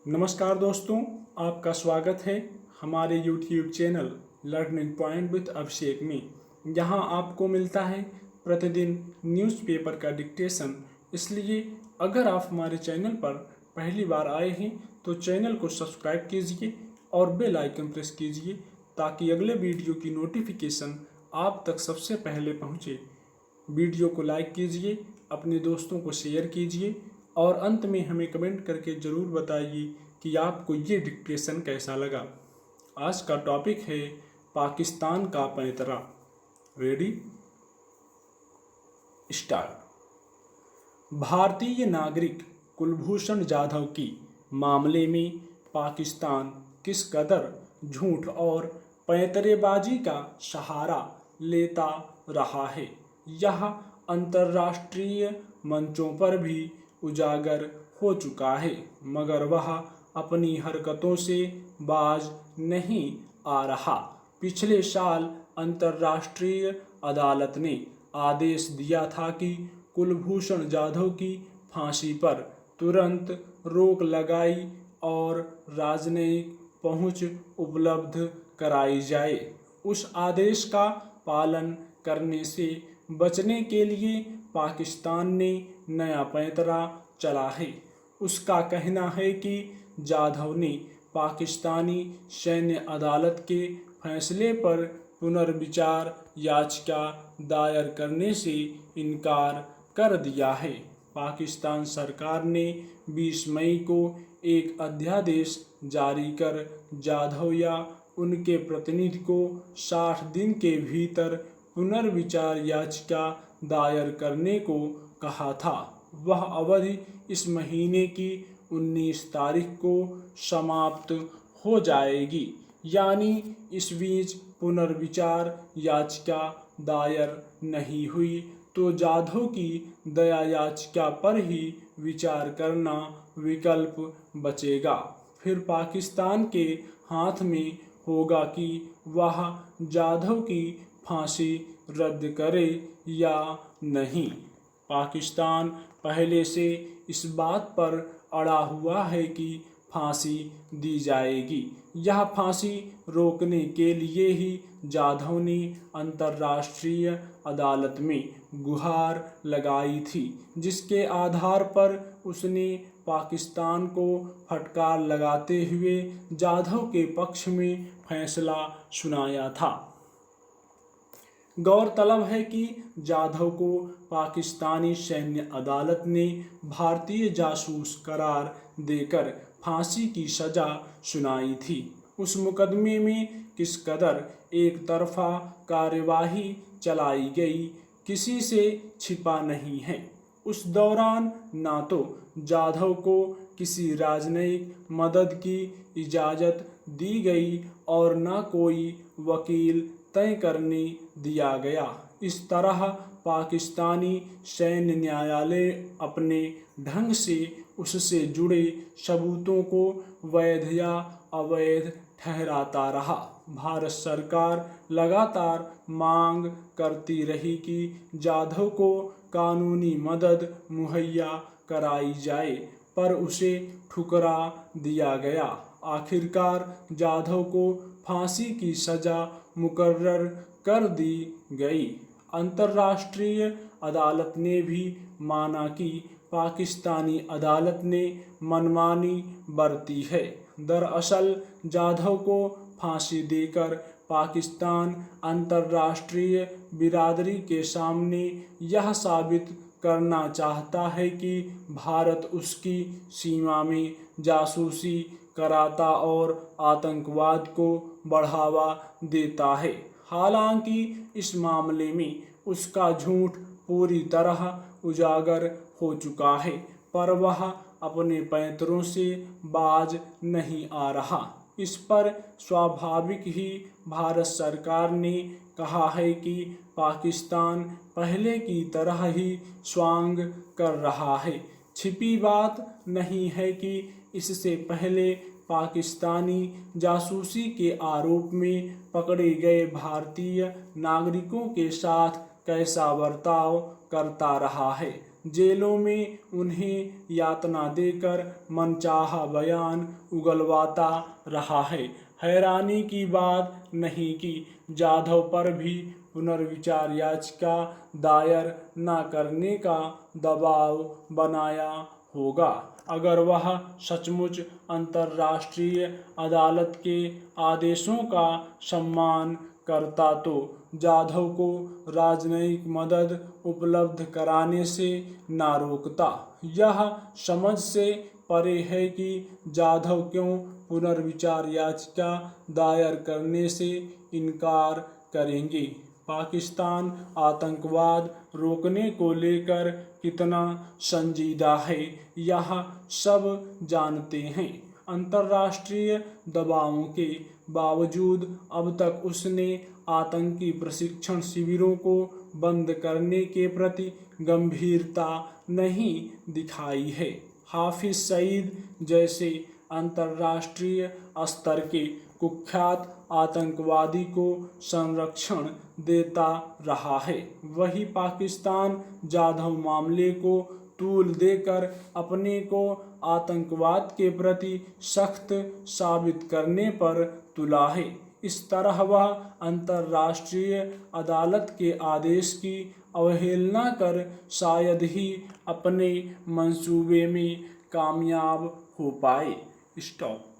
नमस्कार दोस्तों, आपका स्वागत है हमारे YouTube channel learning point with Abhishek में। यहाँ आपको मिलता है प्रतिदिन न्यूज़पेपर का डिक्टेशन। इसलिए अगर आप हमारे चैनल पर पहली बार आए हैं तो चैनल को सब्सक्राइब कीजिए और बेल आइकन प्रेस कीजिए ताकि अगले वीडियो की नोटिफिकेशन आप तक सबसे पहले पहुँचे। वीडियो को लाइक कीजिए, अपने दोस्तों को शेयर कीजिए और अंत में हमें कमेंट करके ज़रूर बताइए कि आपको ये डिक्टेशन कैसा लगा। आज का टॉपिक है पाकिस्तान का पैंतरा। Ready, start. भारतीय नागरिक कुलभूषण जाधव की मामले में पाकिस्तान किस कदर झूठ और पैंतरेबाजी का सहारा लेता रहा है, यह अंतर्राष्ट्रीय मंचों पर भी उजागर हो चुका है, मगर वह अपनी हरकतों से बाज नहीं आ रहा। पिछले साल अंतर्राष्ट्रीय अदालत ने आदेश दिया था कि कुलभूषण जाधव की फांसी पर तुरंत रोक लगाई और राजनयिक पहुंच उपलब्ध कराई जाए। उस आदेश का पालन करने से बचने के लिए पाकिस्तान ने नया पैंतरा चला है। उसका कहना है कि जाधव ने पाकिस्तानी सैन्य अदालत के फैसले पर पुनर्विचार याचिका दायर करने से इनकार कर दिया है। पाकिस्तान सरकार ने 20 मई को एक अध्यादेश जारी कर जाधव या उनके प्रतिनिधि को 60 दिन के भीतर पुनर्विचार याचिका दायर करने को कहा था। वह अवधि इस महीने की 19 तारीख को समाप्त हो जाएगी, यानी इस बीच पुनर्विचार याचिका दायर नहीं हुई तो जाधव की दया याचिका पर ही विचार करना विकल्प बचेगा। फिर पाकिस्तान के हाथ में होगा कि वह जाधव की फांसी रद्द करे या नहीं। पाकिस्तान पहले से इस बात पर अड़ा हुआ है कि फांसी दी जाएगी। यह फांसी रोकने के लिए ही जाधव ने अंतर्राष्ट्रीय अदालत में गुहार लगाई थी, जिसके आधार पर उसने पाकिस्तान को फटकार लगाते हुए जाधव के पक्ष में फैसला सुनाया था। गौरतलब है कि जाधव को पाकिस्तानी सैन्य अदालत ने भारतीय जासूस करार देकर फांसी की सजा सुनाई थी। उस मुकदमे में किस कदर एक तरफा कार्यवाही चलाई गई, किसी से छिपा नहीं है। उस दौरान ना तो जाधव को किसी राजनयिक मदद की इजाज़त दी गई और न कोई वकील तय करने दिया गया। इस तरह पाकिस्तानी सैन्य न्यायालय अपने ढंग से उससे जुड़े सबूतों को वैध या अवैध ठहराता रहा। भारत सरकार लगातार मांग करती रही कि जाधव को कानूनी मदद मुहैया कराई जाए, पर उसे ठुकरा दिया गया। आखिरकार जाधव को फांसी की सजा मुकर्रर कर दी गई। अंतर्राष्ट्रीय अदालत ने भी माना कि पाकिस्तानी अदालत ने मनमानी बरती है। दरअसल जाधव को फांसी देकर पाकिस्तान अंतर्राष्ट्रीय बिरादरी के सामने यह साबित करना चाहता है कि भारत उसकी सीमा में जासूसी कराता और आतंकवाद को बढ़ावा देता है। हालांकि इस मामले में उसका झूठ पूरी तरह उजागर हो चुका है, पर वह अपने पैंतरों से बाज नहीं आ रहा। इस पर स्वाभाविक ही भारत सरकार ने कहा है कि पाकिस्तान पहले की तरह ही स्वांग कर रहा है। छिपी बात नहीं है कि इससे पहले पाकिस्तानी जासूसी के आरोप में पकड़े गए भारतीय नागरिकों के साथ कैसा बर्ताव करता रहा है। जेलों में उन्हें यातना देकर मनचाहा बयान उगलवाता रहा है। हैरानी की बात नहीं कि जाधव पर भी पुनर्विचार याचिका दायर न करने का दबाव बनाया होगा। अगर वह सचमुच अंतर्राष्ट्रीय अदालत के आदेशों का सम्मान करता तो जाधव को राजनयिक मदद उपलब्ध कराने से न रोकता। यह समझ से परे है कि जाधव क्यों पुनर्विचार याचिका दायर करने से इनकार करेंगे। पाकिस्तान आतंकवाद रोकने को लेकर कितना संजीदा है, यह सब जानते हैं। अंतर्राष्ट्रीय दबावों के बावजूद अब तक उसने आतंकी प्रशिक्षण शिविरों को बंद करने के प्रति गंभीरता नहीं दिखाई है। हाफिज सईद जैसे अंतर्राष्ट्रीय स्तर के कुख्यात आतंकवादी को संरक्षण देता रहा है, वही पाकिस्तान जाधव मामले को तूल देकर अपने को आतंकवाद के प्रति सख्त साबित करने पर तुला है। इस तरह वह अंतर्राष्ट्रीय अदालत के आदेश की अवहेलना कर शायद ही अपने मंसूबे में कामयाब हो पाए। स्टॉप।